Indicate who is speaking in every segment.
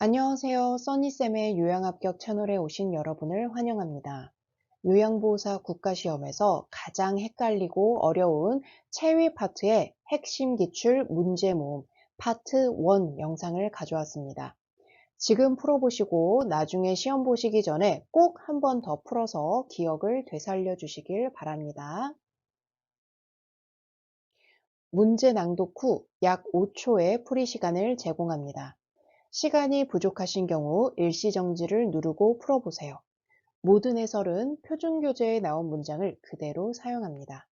Speaker 1: 안녕하세요. 써니쌤의 요양합격 채널에 오신 여러분을 환영합니다. 요양보호사 국가시험에서 가장 헷갈리고 어려운 체위 파트의 핵심 기출 문제 모음 파트 1 영상을 가져왔습니다. 지금 풀어보시고 나중에 시험 보시기 전에 꼭 한 번 더 풀어서 기억을 되살려 주시길 바랍니다. 문제 낭독 후 약 5초의 풀이 시간을 제공합니다. 시간이 부족하신 경우 일시정지를 누르고 풀어보세요. 모든 해설은 표준교재에 나온 문장을 그대로 사용합니다.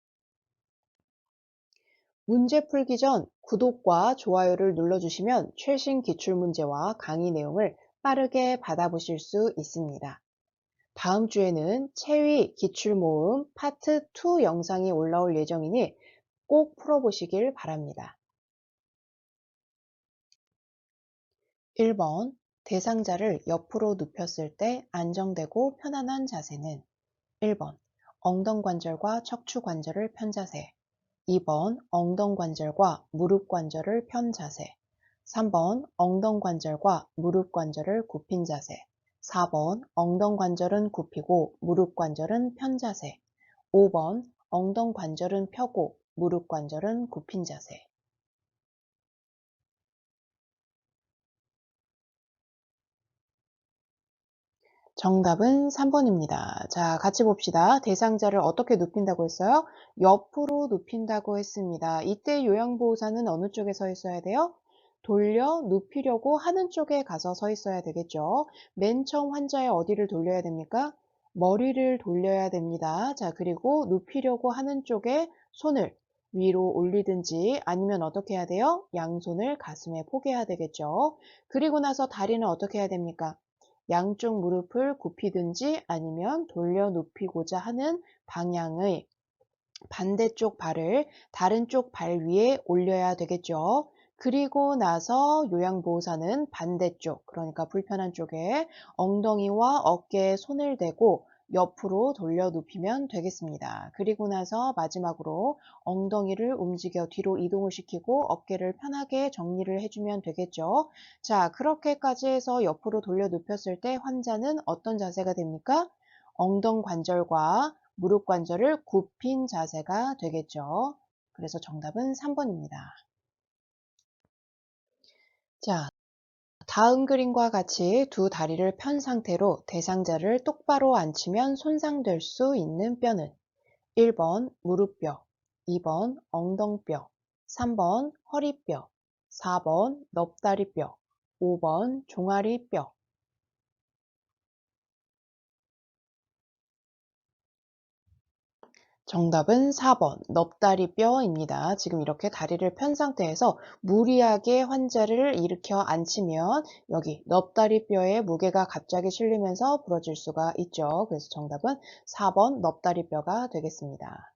Speaker 1: 문제 풀기 전 구독과 좋아요를 눌러주시면 최신 기출문제와 강의 내용을 빠르게 받아보실 수 있습니다. 다음 주에는 체위 기출모음 파트 2 영상이 올라올 예정이니 꼭 풀어보시길 바랍니다. 1번 대상자를 옆으로 눕혔을 때 안정되고 편안한 자세는 1번 엉덩관절과 척추관절을 편 자세, 2번 엉덩관절과 무릎관절을 편 자세, 3번 엉덩관절과 무릎관절을 굽힌 자세, 4번 엉덩관절은 굽히고 무릎관절은 편 자세, 5번 엉덩관절은 펴고 무릎관절은 굽힌 자세. 정답은 3번입니다. 자, 같이 봅시다. 대상자를 어떻게 눕힌다고 했어요? 옆으로 눕힌다고 했습니다. 이때 요양보호사는 어느 쪽에 서 있어야 돼요? 돌려 눕히려고 하는 쪽에 가서 서 있어야 되겠죠. 맨 처음 환자의 어디를 돌려야 됩니까? 머리를 돌려야 됩니다. 자, 그리고 눕히려고 하는 쪽에 손을 위로 올리든지 아니면 어떻게 해야 돼요? 양손을 가슴에 포개야 되겠죠. 그리고 나서 다리는 어떻게 해야 됩니까? 양쪽 무릎을 굽히든지 아니면 돌려 눕히고자 하는 방향의 반대쪽 발을 다른 쪽 발 위에 올려야 되겠죠. 그리고 나서 요양보호사는 반대쪽, 그러니까 불편한 쪽에 엉덩이와 어깨에 손을 대고 옆으로 돌려 눕히면 되겠습니다. 그리고 나서 마지막으로 엉덩이를 움직여 뒤로 이동을 시키고 어깨를 편하게 정리를 해주면 되겠죠. 자, 그렇게까지 해서 옆으로 돌려 눕혔을 때 환자는 어떤 자세가 됩니까? 엉덩관절과 무릎 관절을 굽힌 자세가 되겠죠. 그래서 정답은 3번입니다. 자, 다음 그림과 같이 두 다리를 편 상태로 대상자를 똑바로 앉히면 손상될 수 있는 뼈는 1번 무릎뼈, 2번 엉덩뼈, 3번 허리뼈, 4번 넙다리뼈, 5번 종아리뼈. 정답은 4번 넙다리뼈입니다. 지금 이렇게 다리를 편 상태에서 무리하게 환자를 일으켜 앉히면 여기 넙다리뼈에 무게가 갑자기 실리면서 부러질 수가 있죠. 그래서 정답은 4번 넙다리뼈가 되겠습니다.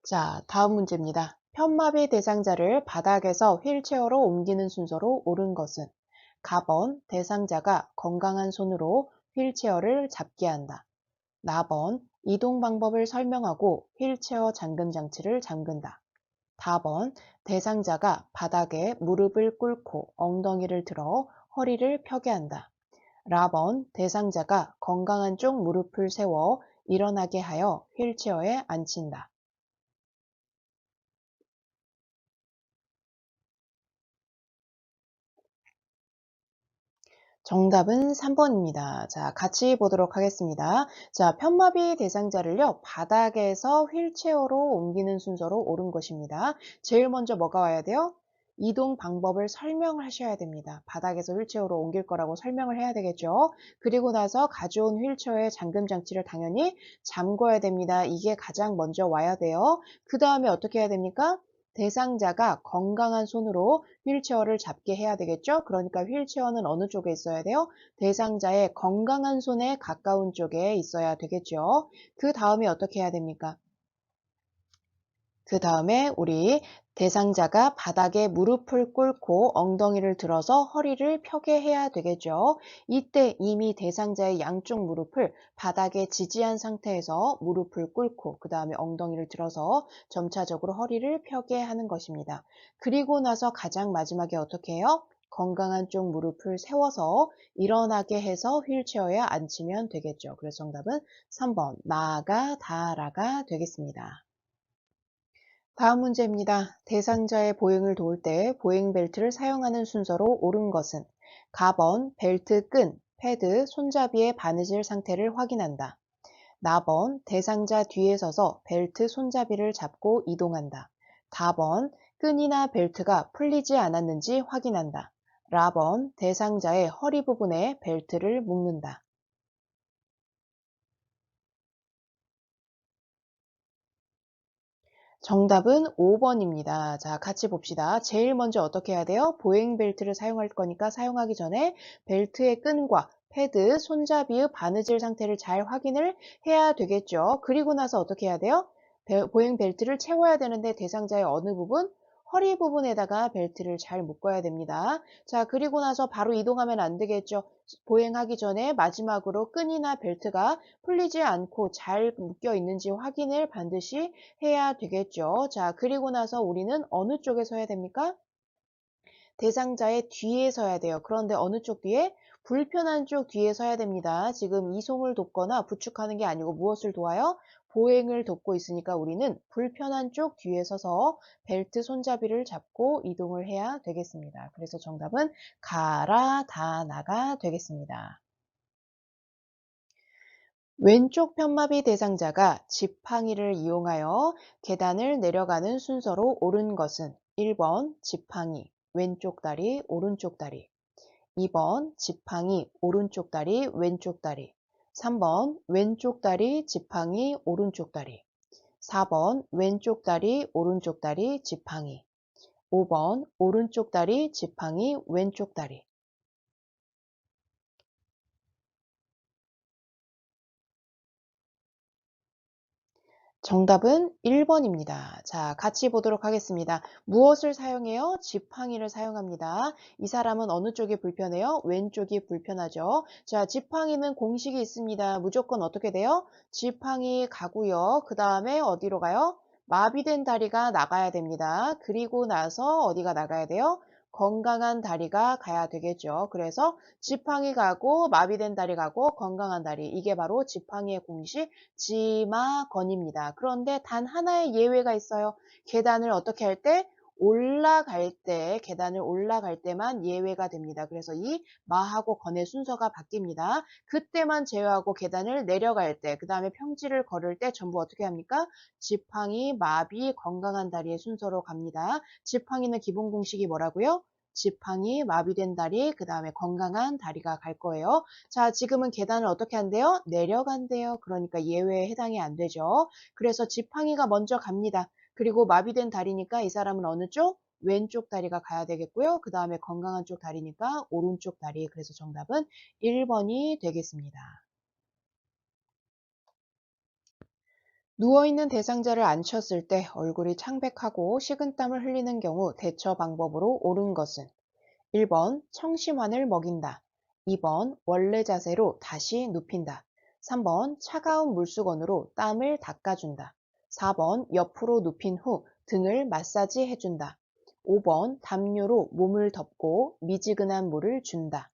Speaker 1: 자, 다음 문제입니다. 편마비 대상자를 바닥에서 휠체어로 옮기는 순서로 옳은 것은 가번 대상자가 건강한 손으로 휠체어를 잡게 한다. 나번 이동 방법을 설명하고 휠체어 잠금 장치를 잠근다. 다번 대상자가 바닥에 무릎을 꿇고 엉덩이를 들어 허리를 펴게 한다. 라번 대상자가 건강한 쪽 무릎을 세워 일어나게 하여 휠체어에 앉힌다. 정답은 3번입니다. 자, 같이 보도록 하겠습니다. 자, 편마비 대상자를요, 바닥에서 휠체어로 옮기는 순서로 옳은 것입니다. 제일 먼저 뭐가 와야 돼요? 이동 방법을 설명하셔야 됩니다. 바닥에서 휠체어로 옮길 거라고 설명을 해야 되겠죠. 그리고 나서 가져온 휠체어의 잠금 장치를 당연히 잠궈야 됩니다. 이게 가장 먼저 와야 돼요. 그 다음에 어떻게 해야 됩니까? 대상자가 건강한 손으로 휠체어를 잡게 해야 되겠죠? 그러니까 휠체어는 어느 쪽에 있어야 돼요? 대상자의 건강한 손에 가까운 쪽에 있어야 되겠죠? 그 다음에 어떻게 해야 됩니까? 그 다음에 우리 대상자가 바닥에 무릎을 꿇고 엉덩이를 들어서 허리를 펴게 해야 되겠죠. 이때 이미 대상자의 양쪽 무릎을 바닥에 지지한 상태에서 무릎을 꿇고 그 다음에 엉덩이를 들어서 점차적으로 허리를 펴게 하는 것입니다. 그리고 나서 가장 마지막에 어떻게 해요? 건강한 쪽 무릎을 세워서 일어나게 해서 휠체어에 앉히면 되겠죠. 그래서 정답은 3번 나아가 되겠습니다. 다음 문제입니다. 대상자의 보행을 도울 때 보행 벨트를 사용하는 순서로 옳은 것은 가번 벨트 끈, 패드, 손잡이의 바느질 상태를 확인한다. 나번 대상자 뒤에 서서 벨트 손잡이를 잡고 이동한다. 다번 끈이나 벨트가 풀리지 않았는지 확인한다. 라번 대상자의 허리 부분에 벨트를 묶는다. 정답은 5번입니다. 자, 같이 봅시다. 제일 먼저 어떻게 해야 돼요? 보행 벨트를 사용할 거니까 사용하기 전에 벨트의 끈과 패드, 손잡이의 바느질 상태를 잘 확인을 해야 되겠죠. 그리고 나서 어떻게 해야 돼요? 보행 벨트를 채워야 되는데 대상자의 어느 부분? 허리 부분에다가 벨트를 잘 묶어야 됩니다. 자, 그리고 나서 바로 이동하면 안 되겠죠. 보행하기 전에 마지막으로 끈이나 벨트가 풀리지 않고 잘 묶여 있는지 확인을 반드시 해야 되겠죠. 자, 그리고 나서 우리는 어느 쪽에 서야 됩니까? 대상자의 뒤에 서야 돼요. 그런데 어느 쪽 뒤에? 불편한 쪽 뒤에 서야 됩니다. 지금 이송을 돕거나 부축하는 게 아니고 무엇을 도와요? 보행을 돕고 있으니까 우리는 불편한 쪽 뒤에 서서 벨트 손잡이를 잡고 이동을 해야 되겠습니다. 그래서 정답은 가라, 다 나가 되겠습니다. 왼쪽 편마비 대상자가 지팡이를 이용하여 계단을 내려가는 순서로 옳은 것은 1번 지팡이, 왼쪽 다리, 오른쪽 다리, 2번 지팡이, 오른쪽 다리, 왼쪽 다리, 3번 왼쪽 다리, 지팡이, 오른쪽 다리, 4번 왼쪽 다리, 오른쪽 다리, 지팡이, 5번 오른쪽 다리, 지팡이, 왼쪽 다리. 정답은 1번입니다. 자, 같이 보도록 하겠습니다. 무엇을 사용해요? 지팡이를 사용합니다. 이 사람은 어느 쪽이 불편해요? 왼쪽이 불편하죠. 자, 지팡이는 공식이 있습니다. 무조건 어떻게 돼요? 지팡이 가고요. 그 다음에 어디로 가요? 마비된 다리가 나가야 됩니다. 그리고 나서 어디가 나가야 돼요? 건강한 다리가 가야 되겠죠. 그래서 지팡이 가고 마비된 다리 가고 건강한 다리. 이게 바로 지팡이의 공식 지마건입니다. 그런데 단 하나의 예외가 있어요. 계단을 어떻게 할 때? 올라갈 때, 계단을 올라갈 때만 예외가 됩니다. 그래서 이 마하고 건의 순서가 바뀝니다. 그때만 제외하고 계단을 내려갈 때, 그 다음에 평지를 걸을 때 전부 어떻게 합니까? 지팡이, 마비, 건강한 다리의 순서로 갑니다. 지팡이는 기본 공식이 뭐라고요? 지팡이, 마비된 다리, 그 다음에 건강한 다리가 갈 거예요. 자, 지금은 계단을 어떻게 한대요? 내려간대요. 그러니까 예외에 해당이 안 되죠. 그래서 지팡이가 먼저 갑니다. 그리고 마비된 다리니까 이 사람은 어느 쪽? 왼쪽 다리가 가야 되겠고요. 그 다음에 건강한 쪽 다리니까 오른쪽 다리. 그래서 정답은 1번이 되겠습니다. 누워있는 대상자를 앉혔을 때 얼굴이 창백하고 식은땀을 흘리는 경우 대처 방법으로 옳은 것은 1번 청심환을 먹인다. 2번 원래 자세로 다시 눕힌다. 3번 차가운 물수건으로 땀을 닦아준다. 4번 옆으로 눕힌 후 등을 마사지 해준다. 5번 담요로 몸을 덮고 미지근한 물을 준다.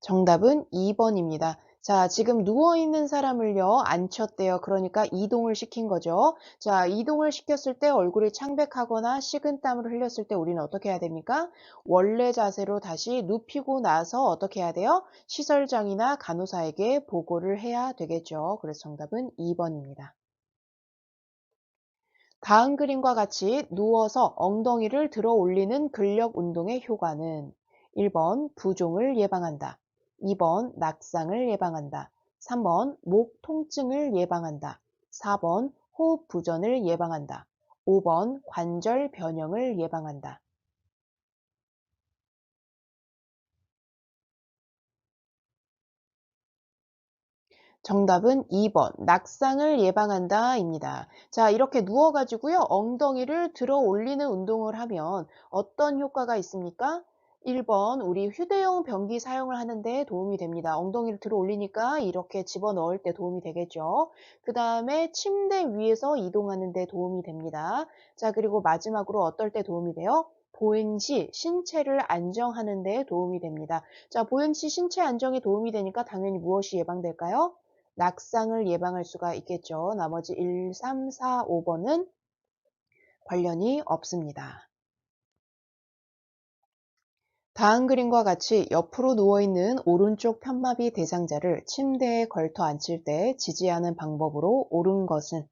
Speaker 1: 정답은 2번입니다. 자, 지금 누워있는 사람을요, 앉혔대요. 그러니까 이동을 시킨 거죠. 자, 이동을 시켰을 때 얼굴이 창백하거나 식은땀을 흘렸을 때 우리는 어떻게 해야 됩니까? 원래 자세로 다시 눕히고 나서 어떻게 해야 돼요? 시설장이나 간호사에게 보고를 해야 되겠죠. 그래서 정답은 2번입니다. 다음 그림과 같이 누워서 엉덩이를 들어 올리는 근력 운동의 효과는 1번 부종을 예방한다. 2번 낙상을 예방한다. 3번 목 통증을 예방한다. 4번 호흡 부전을 예방한다. 5번 관절 변형을 예방한다. 정답은 2번 낙상을 예방한다입니다. 자, 이렇게 누워가지고요. 엉덩이를 들어 올리는 운동을 하면 어떤 효과가 있습니까? 1번, 우리 휴대용 변기 사용을 하는데 도움이 됩니다. 엉덩이를 들어 올리니까 이렇게 집어 넣을 때 도움이 되겠죠. 그 다음에 침대 위에서 이동하는 데 도움이 됩니다. 자, 그리고 마지막으로 어떨 때 도움이 돼요? 보행 시 신체를 안정하는 데 도움이 됩니다. 자, 보행 시 신체 안정에 도움이 되니까 당연히 무엇이 예방될까요? 낙상을 예방할 수가 있겠죠. 나머지 1, 3, 4, 5번은 관련이 없습니다. 다음 그림과 같이 옆으로 누워있는 오른쪽 편마비 대상자를 침대에 걸터 앉힐 때 지지하는 방법으로 옳은 것은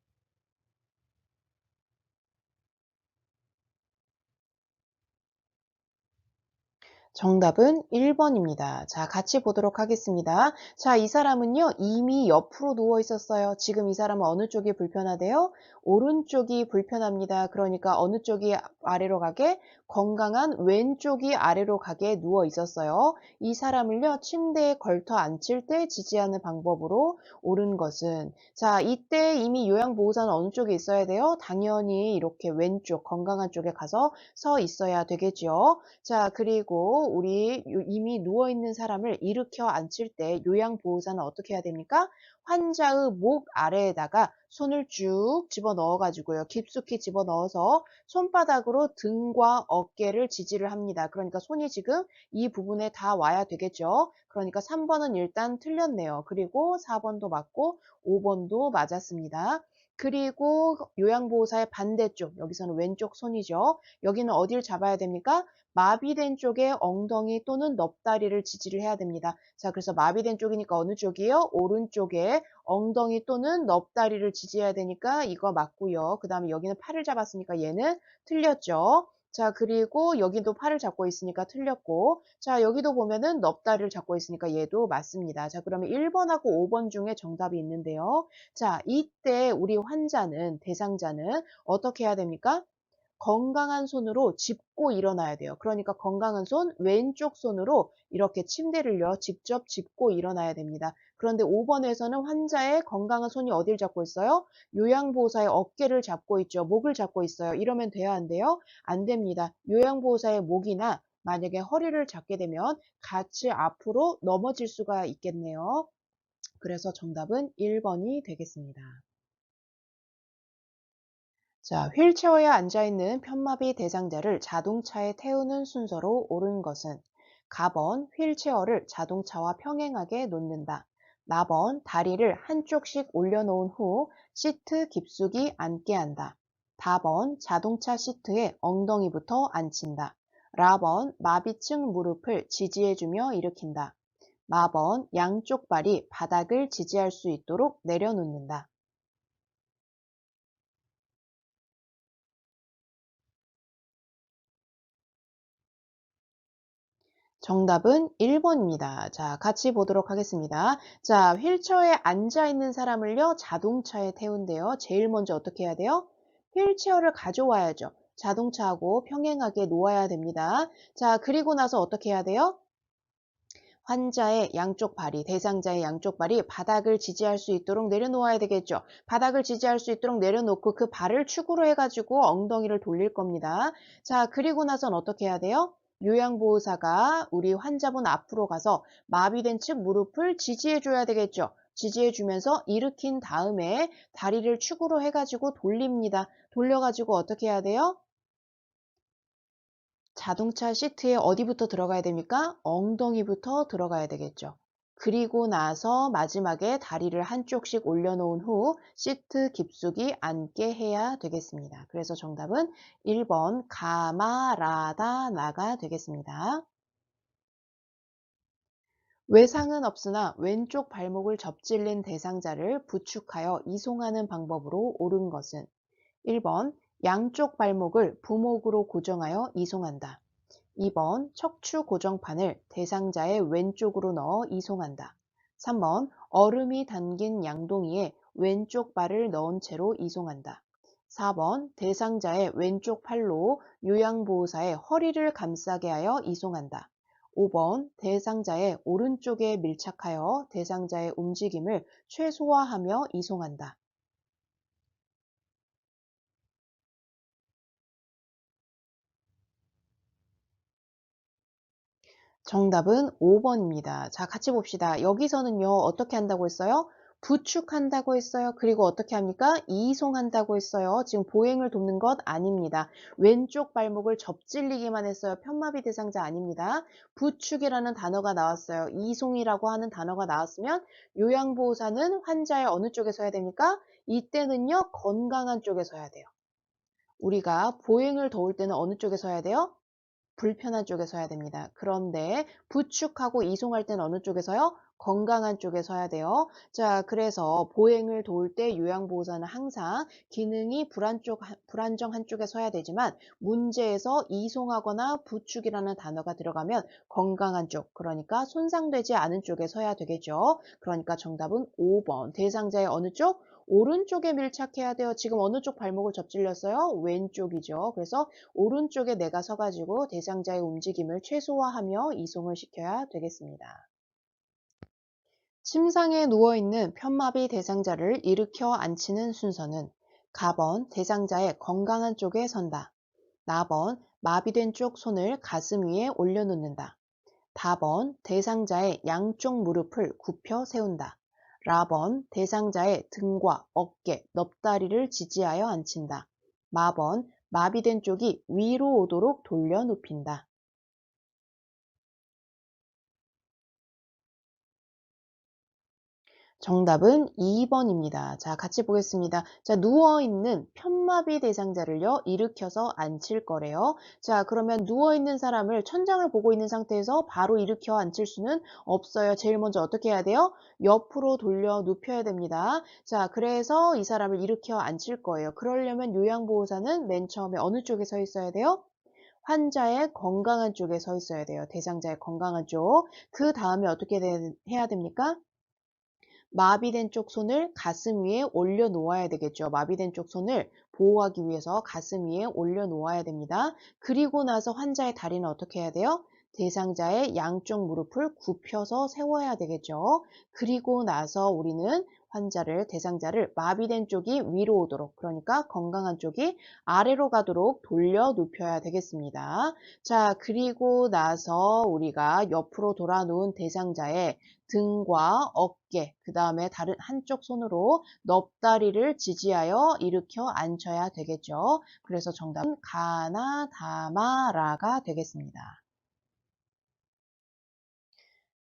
Speaker 1: 정답은 1번입니다. 자, 같이 보도록 하겠습니다. 자, 이 사람은요, 이미 옆으로 누워 있었어요. 지금 이 사람은 어느 쪽이 불편하대요? 오른쪽이 불편합니다. 그러니까 어느 쪽이 아래로 가게? 건강한 왼쪽이 아래로 가게 누워 있었어요. 이 사람을요, 침대에 걸터 앉힐 때 지지하는 방법으로 옳은 것은 자, 이때 이미 요양보호사는 어느 쪽에 있어야 돼요? 당연히 이렇게 왼쪽, 건강한 쪽에 가서 서 있어야 되겠죠. 자, 그리고 우리 이미 누워있는 사람을 일으켜 앉힐 때 요양보호사는 어떻게 해야 됩니까? 환자의 목 아래에다가 손을 쭉 집어넣어 가지고요. 깊숙이 집어넣어서 손바닥으로 등과 어깨를 지지를 합니다. 그러니까 손이 지금 이 부분에 다 와야 되겠죠. 그러니까 3번은 일단 틀렸네요. 그리고 4번도 맞고 5번도 맞았습니다. 그리고 요양보호사의 반대쪽, 여기서는 왼쪽 손이죠. 여기는 어딜 잡아야 됩니까? 마비된 쪽에 엉덩이 또는 넙다리를 지지를 해야 됩니다. 자, 그래서 마비된 쪽이니까 어느 쪽이에요? 오른쪽에 엉덩이 또는 넙다리를 지지해야 되니까 이거 맞고요. 그 다음에 여기는 팔을 잡았으니까 얘는 틀렸죠. 자, 그리고 여기도 팔을 잡고 있으니까 틀렸고, 자, 여기도 보면은 넙다리를 잡고 있으니까 얘도 맞습니다. 자, 그러면 1번하고 5번 중에 정답이 있는데요. 자, 이때 우리 환자는, 대상자는 어떻게 해야 됩니까? 건강한 손으로 짚고 일어나야 돼요. 그러니까 건강한 손, 왼쪽 손으로 이렇게 침대를요, 직접 짚고 일어나야 됩니다. 그런데 5번에서는 환자의 건강한 손이 어딜 잡고 있어요? 요양보호사의 어깨를 잡고 있죠. 목을 잡고 있어요. 이러면 돼야 안 돼요? 안 됩니다. 요양보호사의 목이나 만약에 허리를 잡게 되면 같이 앞으로 넘어질 수가 있겠네요. 그래서 정답은 1번이 되겠습니다. 자, 휠체어에 앉아있는 편마비 대상자를 자동차에 태우는 순서로 옳은 것은 가번 휠체어를 자동차와 평행하게 놓는다. 나번 다리를 한쪽씩 올려놓은 후 시트 깊숙이 앉게 한다. 다번 자동차 시트에 엉덩이부터 앉힌다. 라번 마비층 무릎을 지지해주며 일으킨다. 마번 양쪽 발이 바닥을 지지할 수 있도록 내려놓는다. 정답은 1번입니다. 자, 같이 보도록 하겠습니다. 자, 휠체어에 앉아 있는 사람을요, 자동차에 태운대요. 제일 먼저 어떻게 해야 돼요? 휠체어를 가져와야죠. 자동차하고 평행하게 놓아야 됩니다. 자, 그리고 나서 어떻게 해야 돼요? 환자의 양쪽 발이, 대상자의 양쪽 발이 바닥을 지지할 수 있도록 내려놓아야 되겠죠. 바닥을 지지할 수 있도록 내려놓고 그 발을 축으로 해가지고 엉덩이를 돌릴 겁니다. 자, 그리고 나선 어떻게 해야 돼요? 요양보호사가 우리 환자분 앞으로 가서 마비된 측 무릎을 지지해줘야 되겠죠. 지지해주면서 일으킨 다음에 다리를 축으로 해가지고 돌립니다. 돌려가지고 어떻게 해야 돼요? 자동차 시트에 어디부터 들어가야 됩니까? 엉덩이부터 들어가야 되겠죠. 그리고 나서 마지막에 다리를 한쪽씩 올려놓은 후 시트 깊숙이 앉게 해야 되겠습니다. 그래서 정답은 1번 가마라다나가 되겠습니다. 외상은 없으나 왼쪽 발목을 접질린 대상자를 부축하여 이송하는 방법으로 옳은 것은 1번 양쪽 발목을 부목으로 고정하여 이송한다. 2번 척추 고정판을 대상자의 왼쪽으로 넣어 이송한다. 3번 얼음이 담긴 양동이에 왼쪽 발을 넣은 채로 이송한다. 4번 대상자의 왼쪽 팔로 요양보호사의 허리를 감싸게 하여 이송한다. 5번 대상자의 오른쪽에 밀착하여 대상자의 움직임을 최소화하며 이송한다. 정답은 5번입니다. 자, 같이 봅시다. 여기서는요, 어떻게 한다고 했어요? 부축한다고 했어요. 그리고 어떻게 합니까? 이송한다고 했어요. 지금 보행을 돕는 것 아닙니다. 왼쪽 발목을 접질리기만 했어요. 편마비 대상자 아닙니다. 부축이라는 단어가 나왔어요. 이송이라고 하는 단어가 나왔으면 요양보호사는 환자의 어느 쪽에 서야 됩니까? 이때는요, 건강한 쪽에 서야 돼요. 우리가 보행을 도울 때는 어느 쪽에 서야 돼요? 불편한 쪽에 서야 됩니다. 그런데 부축하고 이송할 때는 어느 쪽에 서요? 건강한 쪽에 서야 돼요. 자, 그래서 보행을 도울 때 요양보호사는 항상 기능이 불안정 한쪽에 서야 되지만 문제에서 이송하거나 부축이라는 단어가 들어가면 건강한 쪽, 그러니까 손상되지 않은 쪽에 서야 되겠죠. 그러니까 정답은 5번. 대상자의 어느 쪽? 오른쪽에 밀착해야 돼요. 지금 어느 쪽 발목을 접질렸어요? 왼쪽이죠. 그래서 오른쪽에 내가 서가지고 대상자의 움직임을 최소화하며 이송을 시켜야 되겠습니다. 침상에 누워있는 편마비 대상자를 일으켜 앉히는 순서는 가번 대상자의 건강한 쪽에 선다. 나번 마비된 쪽 손을 가슴 위에 올려놓는다. 다번 대상자의 양쪽 무릎을 굽혀 세운다. 라번 대상자의 등과 어깨, 넙다리를 지지하여 앉힌다. 마번 마비된 쪽이 위로 오도록 돌려 눕힌다. 정답은 2번입니다. 자, 같이 보겠습니다. 자, 누워있는 편마비 대상자를요, 일으켜서 앉힐 거래요. 자, 그러면 누워있는 사람을 천장을 보고 있는 상태에서 바로 일으켜 앉힐 수는 없어요. 제일 먼저 어떻게 해야 돼요? 옆으로 돌려 눕혀야 됩니다. 자, 그래서 이 사람을 일으켜 앉힐 거예요. 그러려면 요양보호사는 맨 처음에 어느 쪽에 서 있어야 돼요? 환자의 건강한 쪽에 서 있어야 돼요. 대상자의 건강한 쪽. 그 다음에 어떻게 해야 됩니까? 마비된 쪽 손을 가슴 위에 올려 놓아야 되겠죠. 마비된 쪽 손을 보호하기 위해서 가슴 위에 올려 놓아야 됩니다. 그리고 나서 환자의 다리는 어떻게 해야 돼요? 대상자의 양쪽 무릎을 굽혀서 세워야 되겠죠. 그리고 나서 우리는 대상자를 마비된 쪽이 위로 오도록, 그러니까 건강한 쪽이 아래로 가도록 돌려 눕혀야 되겠습니다. 자, 그리고 나서 우리가 옆으로 돌아 놓은 대상자의 등과 어깨, 그 다음에 다른 한쪽 손으로 넙다리를 지지하여 일으켜 앉혀야 되겠죠. 그래서 정답은 가나, 다마, 라가 되겠습니다.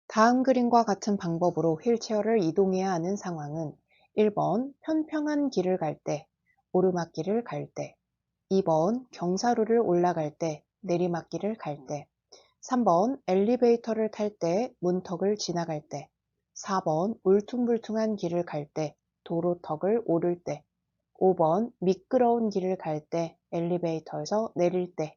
Speaker 1: 다음 그림과 같은 방법으로 휠체어를 이동해야 하는 상황은 1번 평평한 길을 갈 때, 오르막길을 갈 때, 2번 경사로를 올라갈 때, 내리막길을 갈 때, 3번 엘리베이터를 탈 때, 문턱을 지나갈 때, 4번 울퉁불퉁한 길을 갈 때, 도로턱을 오를 때, 5번 미끄러운 길을 갈 때, 엘리베이터에서 내릴 때.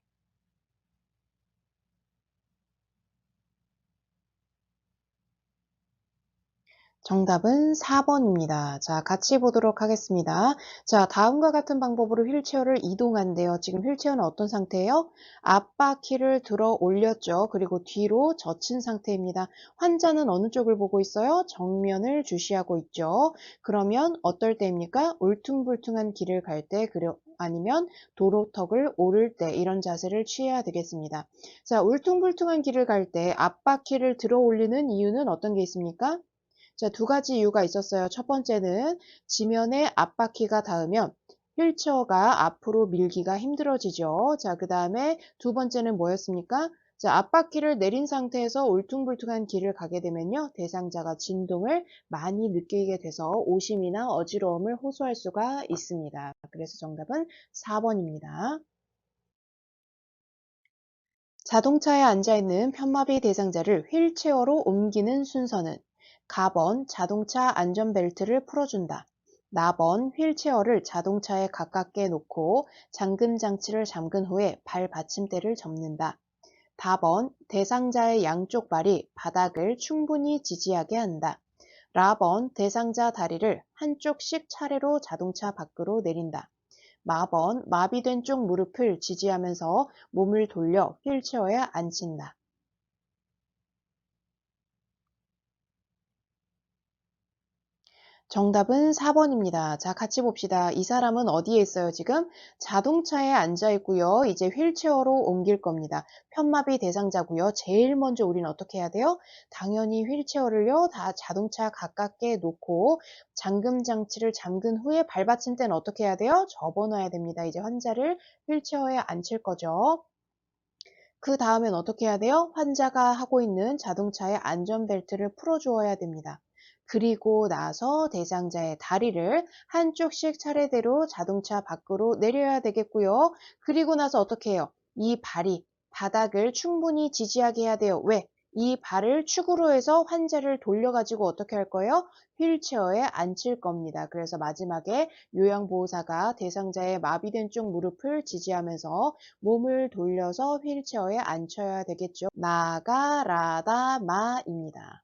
Speaker 1: 정답은 4번입니다. 자, 같이 보도록 하겠습니다. 자, 다음과 같은 방법으로 휠체어를 이동한대요. 지금 휠체어는 어떤 상태예요? 앞바퀴를 들어 올렸죠. 그리고 뒤로 젖힌 상태입니다. 환자는 어느 쪽을 보고 있어요? 정면을 주시하고 있죠. 그러면 어떨 때입니까? 울퉁불퉁한 길을 갈 때, 아니면 도로턱을 오를 때 이런 자세를 취해야 되겠습니다. 자, 울퉁불퉁한 길을 갈 때 앞바퀴를 들어 올리는 이유는 어떤 게 있습니까? 자, 두 가지 이유가 있었어요. 첫 번째는 지면에 앞바퀴가 닿으면 휠체어가 앞으로 밀기가 힘들어지죠. 자, 그 다음에 두 번째는 뭐였습니까? 자, 앞바퀴를 내린 상태에서 울퉁불퉁한 길을 가게 되면요. 대상자가 진동을 많이 느끼게 돼서 오심이나 어지러움을 호소할 수가 있습니다. 그래서 정답은 4번입니다. 자동차에 앉아있는 편마비 대상자를 휠체어로 옮기는 순서는 가번 자동차 안전벨트를 풀어준다. 나번 휠체어를 자동차에 가깝게 놓고 잠금 장치를 잠근 후에 발 받침대를 접는다. 다번 대상자의 양쪽 발이 바닥을 충분히 지지하게 한다. 라번 대상자 다리를 한쪽씩 차례로 자동차 밖으로 내린다. 마번 마비된 쪽 무릎을 지지하면서 몸을 돌려 휠체어에 앉힌다. 정답은 4번입니다. 자, 같이 봅시다. 이 사람은 어디에 있어요, 지금? 자동차에 앉아 있고요. 이제 휠체어로 옮길 겁니다. 편마비 대상자고요. 제일 먼저 우리는 어떻게 해야 돼요? 당연히 휠체어를요, 다 자동차 가깝게 놓고 잠금 장치를 잠근 후에 발받침대는 어떻게 해야 돼요? 접어놔야 됩니다. 이제 환자를 휠체어에 앉힐 거죠. 그 다음엔 어떻게 해야 돼요? 환자가 하고 있는 자동차의 안전벨트를 풀어주어야 됩니다. 그리고 나서 대상자의 다리를 한쪽씩 차례대로 자동차 밖으로 내려야 되겠고요. 그리고 나서 어떻게 해요? 이 발이 바닥을 충분히 지지하게 해야 돼요. 왜? 이 발을 축으로 해서 환자를 돌려가지고 어떻게 할 거예요? 휠체어에 앉힐 겁니다. 그래서 마지막에 요양보호사가 대상자의 마비된 쪽 무릎을 지지하면서 몸을 돌려서 휠체어에 앉혀야 되겠죠. 나가라다 마입니다.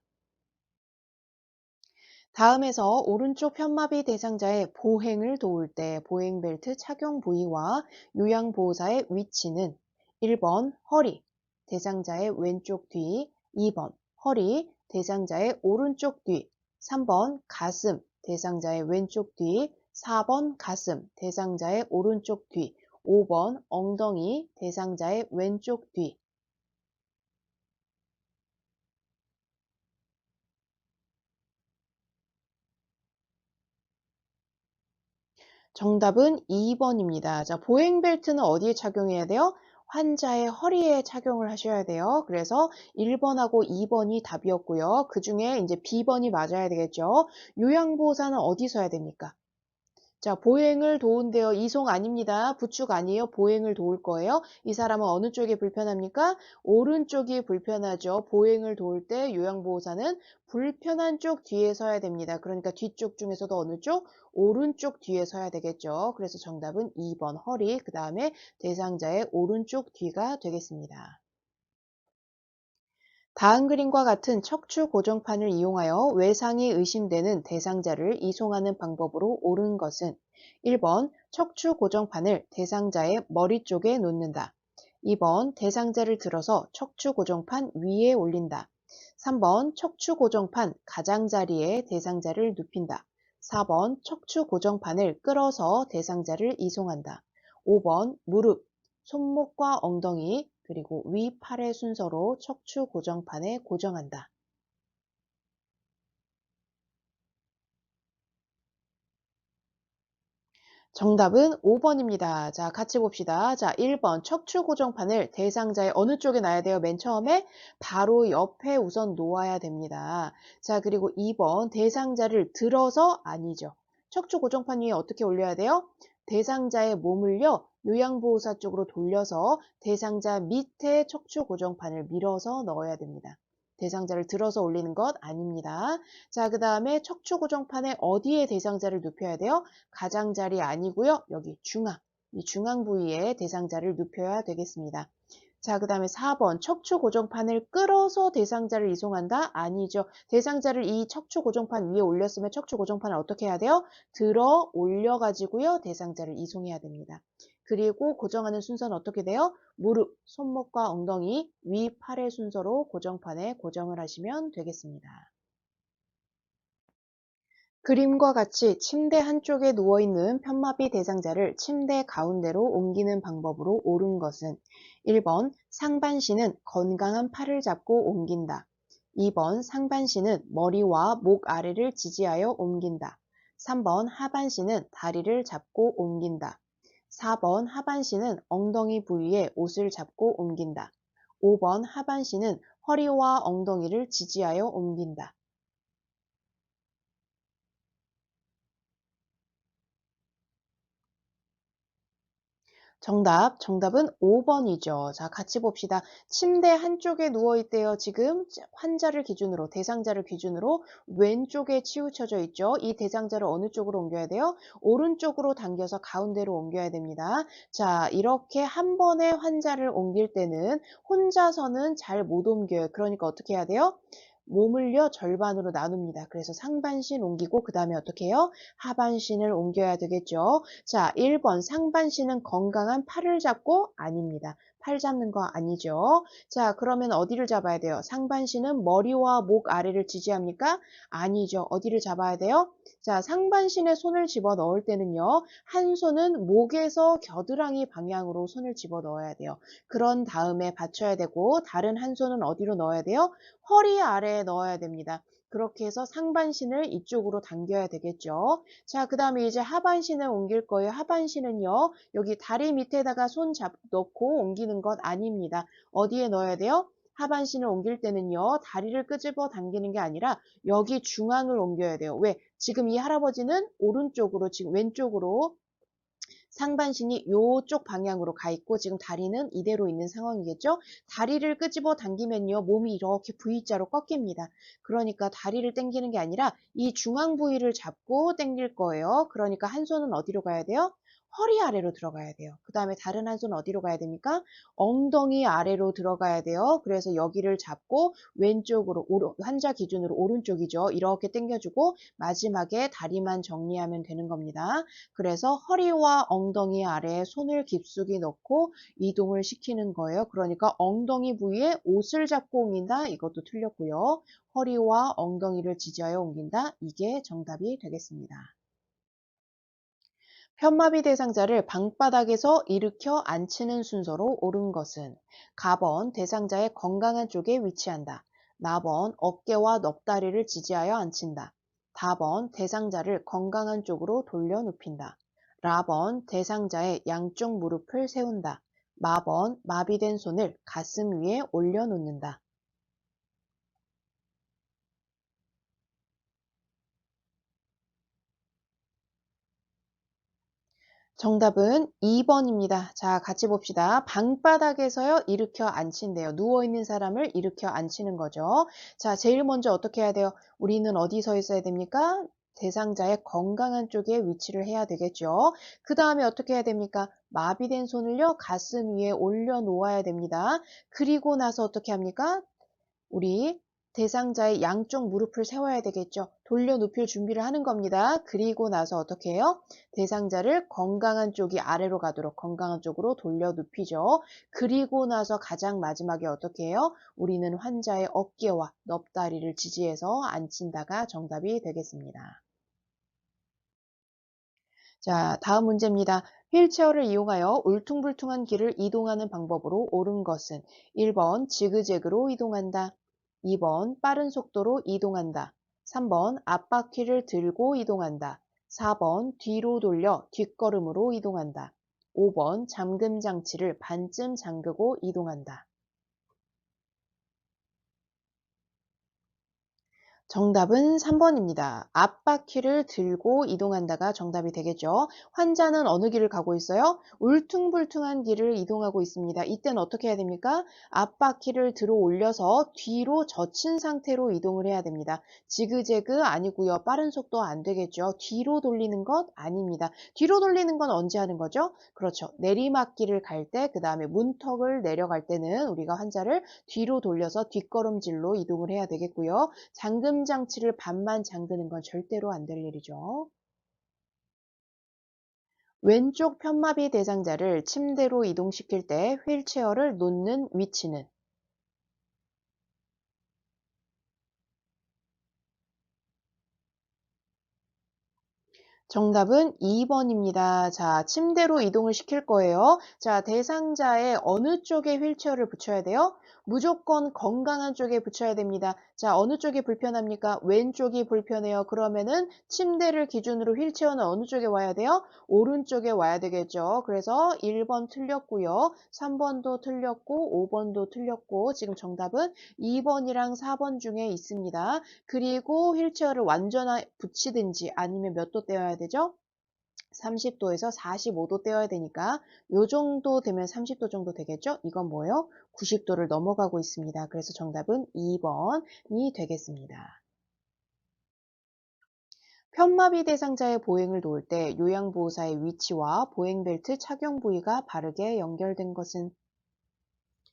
Speaker 1: 다음에서 오른쪽 편마비 대상자의 보행을 도울 때 보행벨트 착용 부위와 요양보호사의 위치는 1번 허리, 대상자의 왼쪽 뒤, 2번 허리, 대상자의 오른쪽 뒤, 3번 가슴, 대상자의 왼쪽 뒤, 4번 가슴, 대상자의 오른쪽 뒤, 5번 엉덩이, 대상자의 왼쪽 뒤. 정답은 2번입니다. 자, 보행벨트는 어디에 착용해야 돼요? 환자의 허리에 착용을 하셔야 돼요. 그래서 1번하고 2번이 답이었고요. 그 중에 이제 B번이 맞아야 되겠죠. 요양보호사는 어디서 해야 됩니까? 자, 보행을 도운대요. 이송 아닙니다. 부축 아니에요. 보행을 도울 거예요. 이 사람은 어느 쪽이 불편합니까? 오른쪽이 불편하죠. 보행을 도울 때 요양보호사는 불편한 쪽 뒤에 서야 됩니다. 그러니까 뒤쪽 중에서도 어느 쪽? 오른쪽 뒤에 서야 되겠죠. 그래서 정답은 2번 허리, 그 다음에 대상자의 오른쪽 뒤가 되겠습니다. 다음 그림과 같은 척추 고정판을 이용하여 외상이 의심되는 대상자를 이송하는 방법으로 옳은 것은 1번 척추 고정판을 대상자의 머리 쪽에 놓는다. 2번 대상자를 들어서 척추 고정판 위에 올린다. 3번 척추 고정판 가장자리에 대상자를 눕힌다. 4번 척추 고정판을 끌어서 대상자를 이송한다. 5번 무릎, 손목과 엉덩이, 그리고 위 팔의 순서로 척추 고정판에 고정한다. 정답은 5번입니다. 자, 같이 봅시다. 자, 1번 척추 고정판을 대상자의 어느 쪽에 놔야 돼요? 맨 처음에 바로 옆에 우선 놓아야 됩니다. 자, 그리고 2번 대상자를 들어서 아니죠. 척추 고정판 위에 어떻게 올려야 돼요? 대상자의 몸을요, 요양보호사 쪽으로 돌려서 대상자 밑에 척추 고정판을 밀어서 넣어야 됩니다. 대상자를 들어서 올리는 것 아닙니다. 자, 그 다음에 척추 고정판에 어디에 대상자를 눕혀야 돼요? 가장자리 아니고요. 여기 중앙, 이 중앙 부위에 대상자를 눕혀야 되겠습니다. 자, 그 다음에 4번 척추 고정판을 끌어서 대상자를 이송한다? 아니죠. 대상자를 이 척추 고정판 위에 올렸으면 척추 고정판을 어떻게 해야 돼요? 들어 올려가지고요. 대상자를 이송해야 됩니다. 그리고 고정하는 순서는 어떻게 돼요? 무릎, 손목과 엉덩이, 위, 팔의 순서로 고정판에 고정을 하시면 되겠습니다. 그림과 같이 침대 한쪽에 누워있는 편마비 대상자를 침대 가운데로 옮기는 방법으로 옳은 것은 1번 상반신은 건강한 팔을 잡고 옮긴다. 2번 상반신은 머리와 목 아래를 지지하여 옮긴다. 3번 하반신은 다리를 잡고 옮긴다. 4번 하반신은 엉덩이 부위에 옷을 잡고 옮긴다. 5번 하반신은 허리와 엉덩이를 지지하여 옮긴다. 정답은 5번이죠. 자, 같이 봅시다. 침대 한쪽에 누워있대요. 지금 환자를 기준으로, 대상자를 기준으로 왼쪽에 치우쳐져 있죠. 이 대상자를 어느 쪽으로 옮겨야 돼요? 오른쪽으로 당겨서 가운데로 옮겨야 됩니다. 자, 이렇게 한 번에 환자를 옮길 때는 혼자서는 잘 못 옮겨요. 그러니까 어떻게 해야 돼요? 몸을요, 절반으로 나눕니다. 그래서 상반신 옮기고, 그 다음에 어떻게 해요? 하반신을 옮겨야 되겠죠. 자, 1번 상반신은 건강한 팔을 잡고 아닙니다. 팔 잡는 거 아니죠. 자, 그러면 어디를 잡아야 돼요? 상반신은 머리와 목 아래를 지지합니까? 아니죠. 어디를 잡아야 돼요? 자, 상반신에 손을 집어 넣을 때는요. 한 손은 목에서 겨드랑이 방향으로 손을 집어 넣어야 돼요. 그런 다음에 받쳐야 되고 다른 한 손은 어디로 넣어야 돼요? 허리 아래에 넣어야 됩니다. 그렇게 해서 상반신을 이쪽으로 당겨야 되겠죠. 자, 그 다음에 이제 하반신을 옮길 거예요. 하반신은요, 여기 다리 밑에다가 손 넣고 옮기는 것 아닙니다. 어디에 넣어야 돼요? 하반신을 옮길 때는요, 다리를 끄집어 당기는 게 아니라 여기 중앙을 옮겨야 돼요. 왜? 지금 이 할아버지는 오른쪽으로, 지금 왼쪽으로 상반신이 요쪽 방향으로 가 있고 지금 다리는 이대로 있는 상황이겠죠? 다리를 끄집어 당기면요. 몸이 이렇게 V자로 꺾입니다. 그러니까 다리를 당기는 게 아니라 이 중앙 부위를 잡고 당길 거예요. 그러니까 한 손은 어디로 가야 돼요? 허리 아래로 들어가야 돼요. 그 다음에 다른 한 손은 어디로 가야 됩니까? 엉덩이 아래로 들어가야 돼요. 그래서 여기를 잡고 왼쪽으로, 환자 기준으로 오른쪽이죠. 이렇게 당겨주고 마지막에 다리만 정리하면 되는 겁니다. 그래서 허리와 엉덩이 아래에 손을 깊숙이 넣고 이동을 시키는 거예요. 그러니까 엉덩이 부위에 옷을 잡고 옮긴다. 이것도 틀렸고요. 허리와 엉덩이를 지지하여 옮긴다. 이게 정답이 되겠습니다. 편마비 대상자를 방바닥에서 일으켜 앉히는 순서로 옳은 것은 가번 대상자의 건강한 쪽에 위치한다. 나번 어깨와 넙다리를 지지하여 앉힌다. 다번 대상자를 건강한 쪽으로 돌려 눕힌다. 라번 대상자의 양쪽 무릎을 세운다. 마번 마비된 손을 가슴 위에 올려놓는다. 정답은 2번입니다. 자, 같이 봅시다. 방바닥에서요, 일으켜 앉힌대요. 누워있는 사람을 일으켜 앉히는 거죠. 자, 제일 먼저 어떻게 해야 돼요? 우리는 어디 서 있어야 됩니까? 대상자의 건강한 쪽에 위치를 해야 되겠죠. 그 다음에 어떻게 해야 됩니까? 마비된 손을요, 가슴 위에 올려놓아야 됩니다. 그리고 나서 어떻게 합니까? 우리 대상자의 양쪽 무릎을 세워야 되겠죠. 돌려 눕힐 준비를 하는 겁니다. 그리고 나서 어떻게 해요? 대상자를 건강한 쪽이 아래로 가도록 건강한 쪽으로 돌려 눕히죠. 그리고 나서 가장 마지막에 어떻게 해요? 우리는 환자의 어깨와 넙다리를 지지해서 앉힌다가 정답이 되겠습니다. 자, 다음 문제입니다. 휠체어를 이용하여 울퉁불퉁한 길을 이동하는 방법으로 옳은 것은 1번 지그재그로 이동한다. 2번 빠른 속도로 이동한다. 3번 앞바퀴를 들고 이동한다. 4번 뒤로 돌려 뒷걸음으로 이동한다. 5번 잠금 장치를 반쯤 잠그고 이동한다. 정답은 3번입니다. 앞바퀴를 들고 이동한다가 정답이 되겠죠. 환자는 어느 길을 가고 있어요? 울퉁불퉁한 길을 이동하고 있습니다. 이때는 어떻게 해야 됩니까? 앞바퀴를 들어 올려서 뒤로 젖힌 상태로 이동을 해야 됩니다. 지그재그 아니고요. 빠른 속도 안 되겠죠. 뒤로 돌리는 것 아닙니다. 뒤로 돌리는 건 언제 하는 거죠? 그렇죠. 내리막길을 갈 때, 그 다음에 문턱을 내려갈 때는 우리가 환자를 뒤로 돌려서 뒷걸음질로 이동을 해야 되겠고요. 잠금 장치를 반만 잠그는 건 절대로 안 될 일이죠. 왼쪽 편마비 대상자를 침대로 이동시킬 때 휠체어를 놓는 위치는 정답은 2번입니다. 자, 침대로 이동을 시킬 거예요. 자, 대상자의 어느 쪽에 휠체어를 붙여야 돼요? 무조건 건강한 쪽에 붙여야 됩니다. 자, 어느 쪽이 불편합니까? 왼쪽이 불편해요. 그러면은 침대를 기준으로 휠체어는 어느 쪽에 와야 돼요? 오른쪽에 와야 되겠죠. 그래서 1번 틀렸고요. 3번도 틀렸고 5번도 틀렸고 지금 정답은 2번이랑 4번 중에 있습니다. 그리고 휠체어를 완전히 붙이든지 아니면 몇 도 떼어야 되죠? 30도에서 45도 떼어야 되니까 요 정도 되면 30도 정도 되겠죠? 이건 뭐예요? 90도를 넘어가고 있습니다. 그래서 정답은 2번이 되겠습니다. 편마비 대상자의 보행을 도울 때 요양보호사의 위치와 보행벨트 착용 부위가 바르게 연결된 것은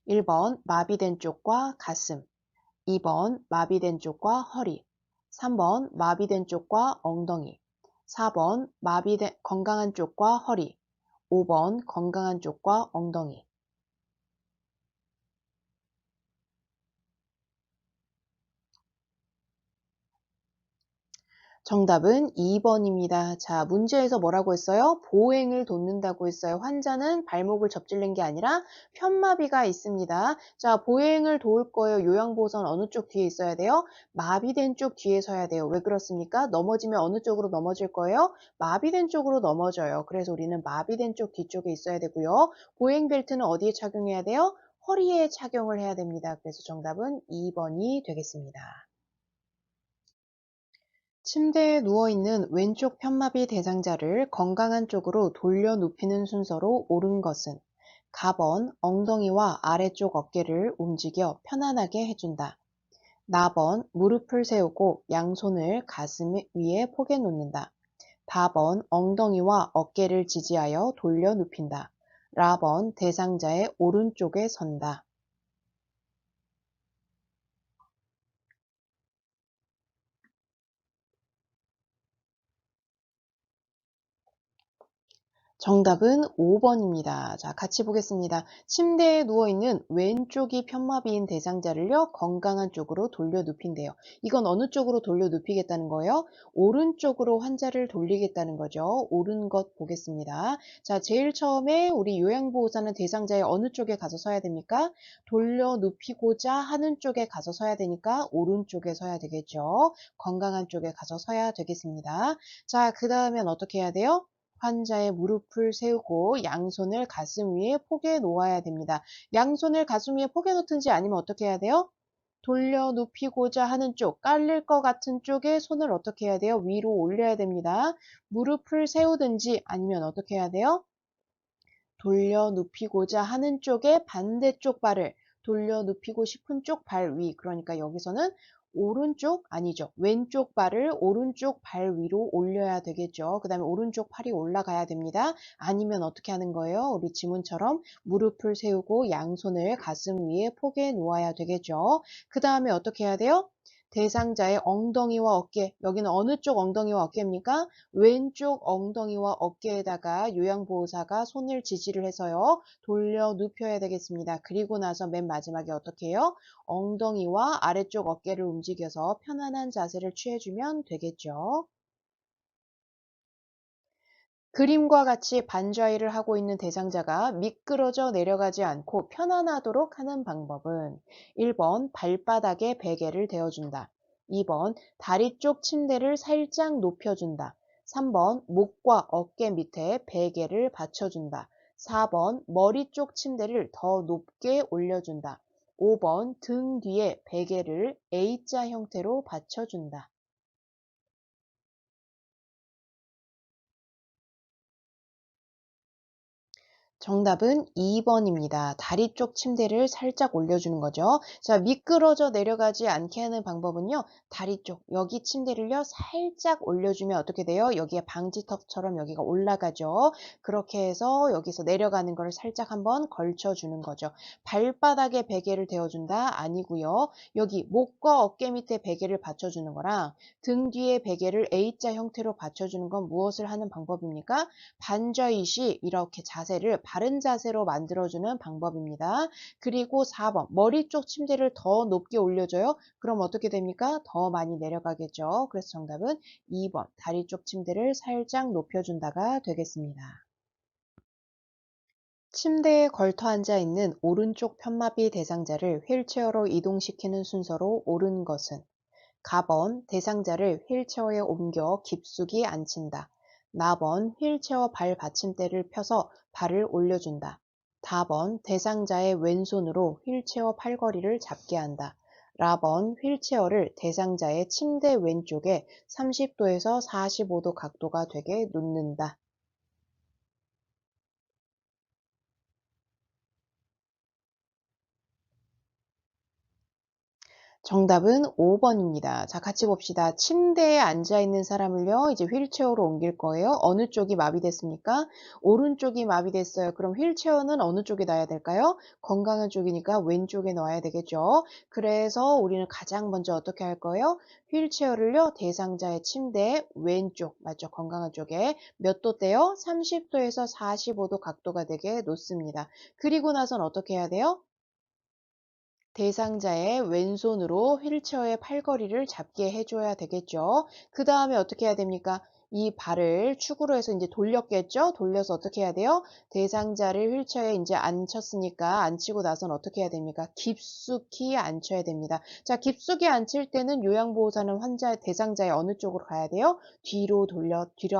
Speaker 1: 1번 마비된 쪽과 가슴, 2번 마비된 쪽과 허리, 3번 마비된 쪽과 엉덩이, 4번 건강한 쪽과 허리, 5번 건강한 쪽과 엉덩이. 정답은 2번입니다. 자, 문제에서 뭐라고 했어요? 보행을 돕는다고 했어요. 환자는 발목을 접질린 게 아니라 편마비가 있습니다. 자, 보행을 도울 거예요. 요양보호선 어느 쪽 뒤에 있어야 돼요? 마비된 쪽 뒤에 서야 돼요. 왜 그렇습니까? 넘어지면 어느 쪽으로 넘어질 거예요? 마비된 쪽으로 넘어져요. 그래서 우리는 마비된 쪽 뒤쪽에 있어야 되고요. 보행 벨트는 어디에 착용해야 돼요? 허리에 착용을 해야 됩니다. 그래서 정답은 2번이 되겠습니다. 침대에 누워있는 왼쪽 편마비 대상자를 건강한 쪽으로 돌려 눕히는 순서로 옳은 것은 가번 엉덩이와 아래쪽 어깨를 움직여 편안하게 해준다. 나번 무릎을 세우고 양손을 가슴 위에 포개 놓는다. 다번 엉덩이와 어깨를 지지하여 돌려 눕힌다. 라번 대상자의 오른쪽에 선다. 정답은 5번입니다. 자, 같이 보겠습니다. 침대에 누워있는 왼쪽이 편마비인 대상자를요, 건강한 쪽으로 돌려 눕힌대요. 이건 어느 쪽으로 돌려 눕히겠다는 거예요? 오른쪽으로 환자를 돌리겠다는 거죠. 옳은 것 보겠습니다. 자, 제일 처음에 우리 요양보호사는 대상자의 어느 쪽에 가서 서야 됩니까? 돌려 눕히고자 하는 쪽에 가서 서야 되니까 오른쪽에 서야 되겠죠. 건강한 쪽에 가서 서야 되겠습니다. 자, 그 다음엔 어떻게 해야 돼요? 환자의 무릎을 세우고 양손을 가슴 위에 포개 놓아야 됩니다. 양손을 가슴 위에 포개 놓든지 아니면 어떻게 해야 돼요? 돌려 눕히고자 하는 쪽, 깔릴 것 같은 쪽에 손을 어떻게 해야 돼요? 위로 올려야 됩니다. 무릎을 세우든지 아니면 어떻게 해야 돼요? 돌려 눕히고자 하는 쪽의 반대쪽 발을 돌려 눕히고 싶은 쪽 발 위. 그러니까 여기서는 오른쪽 아니죠. 왼쪽 발을 오른쪽 발 위로 올려야 되겠죠. 그 다음에 오른쪽 팔이 올라가야 됩니다. 아니면 어떻게 하는 거예요? 우리 지문처럼 무릎을 세우고 양손을 가슴 위에 포개 놓아야 되겠죠. 그 다음에 어떻게 해야 돼요? 대상자의 엉덩이와 어깨, 여기는 어느 쪽 엉덩이와 어깨입니까? 왼쪽 엉덩이와 어깨에다가 요양보호사가 손을 지지를 해서요. 돌려 눕혀야 되겠습니다. 그리고 나서 맨 마지막에 어떻게 해요? 엉덩이와 아래쪽 어깨를 움직여서 편안한 자세를 취해주면 되겠죠. 그림과 같이 반좌위를 하고 있는 대상자가 미끄러져 내려가지 않고 편안하도록 하는 방법은 1번 발바닥에 베개를 대어준다. 2번 다리 쪽 침대를 살짝 높여준다. 3번 목과 어깨 밑에 베개를 받쳐준다. 4번 머리 쪽 침대를 더 높게 올려준다. 5번 등 뒤에 베개를 A자 형태로 받쳐준다. 정답은 2번입니다. 다리 쪽 침대를 살짝 올려주는 거죠. 자, 미끄러져 내려가지 않게 하는 방법은요. 다리 쪽, 여기 침대를요. 살짝 올려주면 어떻게 돼요? 여기에 방지턱처럼 여기가 올라가죠. 그렇게 해서 여기서 내려가는 거를 살짝 한번 걸쳐주는 거죠. 발바닥에 베개를 대어준다? 아니고요. 여기 목과 어깨 밑에 베개를 받쳐주는 거랑 등 뒤에 베개를 A자 형태로 받쳐주는 건 무엇을 하는 방법입니까? 반좌이시 이렇게 자세를 바른 자세로 만들어주는 방법입니다. 그리고 4번 머리 쪽 침대를 더 높게 올려줘요. 그럼 어떻게 됩니까? 더 많이 내려가겠죠. 그래서 정답은 2번 다리 쪽 침대를 살짝 높여준다가 되겠습니다. 침대에 걸터 앉아 있는 오른쪽 편마비 대상자를 휠체어로 이동시키는 순서로 옳은 것은 가번 대상자를 휠체어에 옮겨 깊숙이 앉힌다. 나번 휠체어 발 받침대를 펴서 발을 올려준다. 다번 대상자의 왼손으로 휠체어 팔걸이를 잡게 한다. 라번 휠체어를 대상자의 침대 왼쪽에 30도에서 45도 각도가 되게 놓는다. 정답은 5번입니다. 자, 같이 봅시다. 침대에 앉아 있는 사람을요, 이제 휠체어로 옮길 거예요. 어느 쪽이 마비됐습니까? 오른쪽이 마비됐어요. 그럼 휠체어는 어느 쪽에 놔야 될까요? 건강한 쪽이니까 왼쪽에 넣어야 되겠죠. 그래서 우리는 가장 먼저 어떻게 할 거예요? 휠체어를요, 대상자의 침대 왼쪽, 맞죠? 건강한 쪽에 몇 도대요? 30도에서 45도 각도가 되게 놓습니다. 그리고 나선 어떻게 해야 돼요? 대상자의 왼손으로 휠체어의 팔걸이를 잡게 해줘야 되겠죠. 그 다음에 어떻게 해야 됩니까? 이 발을 축으로 해서 이제 돌렸겠죠? 돌려서 어떻게 해야 돼요? 대상자를 휠체어에 이제 앉혔으니까 앉히고 나선 어떻게 해야 됩니까? 깊숙이 앉혀야 됩니다. 자, 깊숙이 앉힐 때는 요양보호사는 대상자의 어느 쪽으로 가야 돼요? 뒤로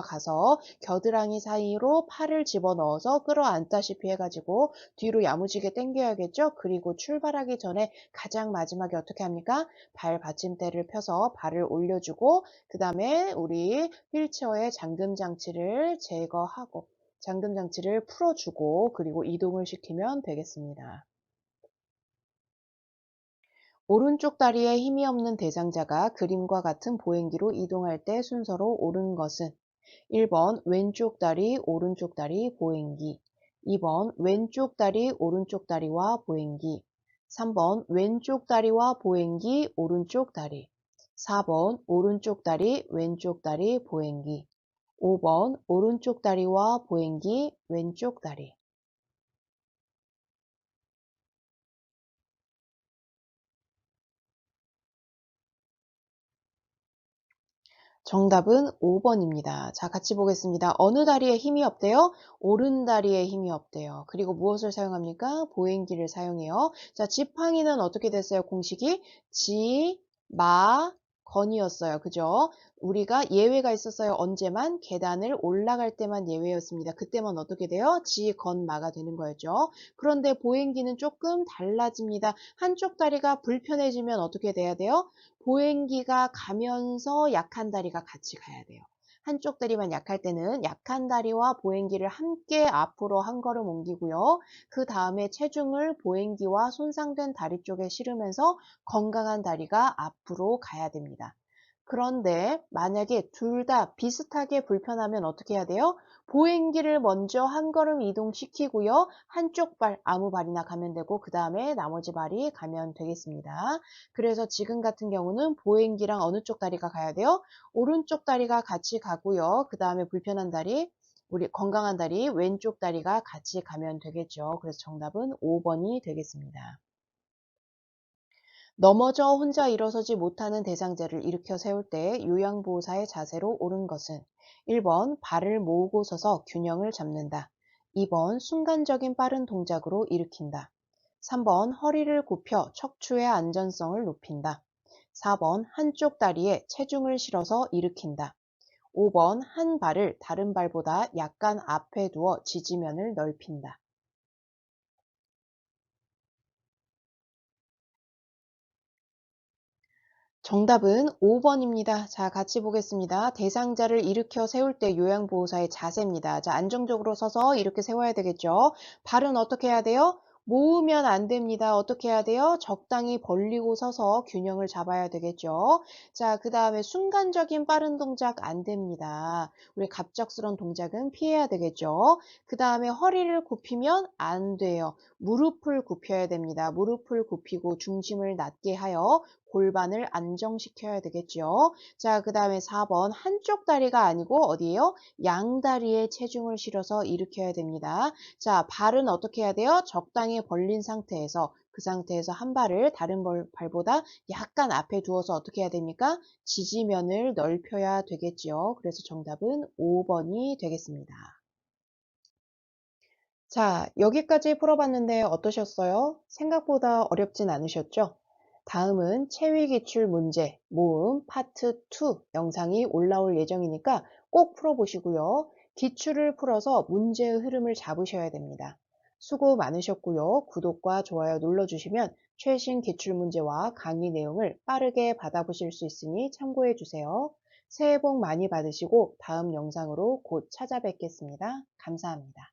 Speaker 1: 가서 겨드랑이 사이로 팔을 집어넣어서 끌어안다시피 해가지고 뒤로 야무지게 당겨야겠죠? 그리고 출발하기 전에 가장 마지막에 어떻게 합니까? 발 받침대를 펴서 발을 올려주고 그 다음에 우리 휠체어의 잠금 장치를 제거하고 잠금 장치를 풀어주고 그리고 이동을 시키면 되겠습니다. 오른쪽 다리에 힘이 없는 대상자가 그림과 같은 보행기로 이동할 때 순서로 옳은 것은 1번 왼쪽 다리, 오른쪽 다리, 보행기 2번 왼쪽 다리, 오른쪽 다리와 보행기 3번 왼쪽 다리와 보행기, 오른쪽 다리 4번 오른쪽 다리, 왼쪽 다리, 보행기 5번 오른쪽 다리와 보행기, 왼쪽 다리 정답은 5번입니다. 자, 같이 보겠습니다. 어느 다리에 힘이 없대요? 오른 다리에 힘이 없대요. 그리고 무엇을 사용합니까? 보행기를 사용해요. 자, 지팡이는 어떻게 됐어요? 공식이 지, 마, 건이었어요. 그죠? 우리가 예외가 있었어요. 언제만? 계단을 올라갈 때만 예외였습니다. 그때만 어떻게 돼요? 지, 건, 마가 되는 거였죠. 그런데 보행기는 조금 달라집니다. 한쪽 다리가 불편해지면 어떻게 돼야 돼요? 보행기가 가면서 약한 다리가 같이 가야 돼요. 한쪽 다리만 약할 때는 약한 다리와 보행기를 함께 앞으로 한 걸음 옮기고요. 그 다음에 체중을 보행기와 손상된 다리 쪽에 실으면서 건강한 다리가 앞으로 가야 됩니다. 그런데 만약에 둘 다 비슷하게 불편하면 어떻게 해야 돼요? 보행기를 먼저 한 걸음 이동시키고요. 한쪽 발, 아무 발이나 가면 되고 그 다음에 나머지 발이 가면 되겠습니다. 그래서 지금 같은 경우는 보행기랑 어느 쪽 다리가 가야 돼요? 오른쪽 다리가 같이 가고요. 그 다음에 불편한 다리, 우리 건강한 다리, 왼쪽 다리가 같이 가면 되겠죠. 그래서 정답은 5번이 되겠습니다. 넘어져 혼자 일어서지 못하는 대상자를 일으켜 세울 때 요양보호사의 자세로 옳은 것은 1번 발을 모으고 서서 균형을 잡는다. 2번 순간적인 빠른 동작으로 일으킨다. 3번 허리를 굽혀 척추의 안전성을 높인다. 4번 한쪽 다리에 체중을 실어서 일으킨다. 5번 한 발을 다른 발보다 약간 앞에 두어 지지면을 넓힌다. 정답은 5번입니다. 자, 같이 보겠습니다. 대상자를 일으켜 세울 때 요양보호사의 자세입니다. 자, 안정적으로 서서 이렇게 세워야 되겠죠. 발은 어떻게 해야 돼요? 모으면 안 됩니다. 어떻게 해야 돼요? 적당히 벌리고 서서 균형을 잡아야 되겠죠. 자, 그 다음에 순간적인 빠른 동작 안 됩니다. 우리 갑작스러운 동작은 피해야 되겠죠. 그 다음에 허리를 굽히면 안 돼요. 무릎을 굽혀야 됩니다. 무릎을 굽히고 중심을 낮게 하여 골반을 안정시켜야 되겠죠. 자, 그 다음에 4번 한쪽 다리가 아니고 어디예요? 양다리에 체중을 실어서 일으켜야 됩니다. 자, 발은 어떻게 해야 돼요? 적당히 벌린 상태에서 그 상태에서 한 발을 다른 발보다 약간 앞에 두어서 어떻게 해야 됩니까? 지지면을 넓혀야 되겠죠. 그래서 정답은 5번이 되겠습니다. 자, 여기까지 풀어봤는데 어떠셨어요? 생각보다 어렵진 않으셨죠? 다음은 체위기출 문제, 모음 파트 2 영상이 올라올 예정이니까 꼭 풀어보시고요. 기출을 풀어서 문제의 흐름을 잡으셔야 됩니다. 수고 많으셨고요. 구독과 좋아요 눌러주시면 최신 기출 문제와 강의 내용을 빠르게 받아보실 수 있으니 참고해 주세요. 새해 복 많이 받으시고 다음 영상으로 곧 찾아뵙겠습니다. 감사합니다.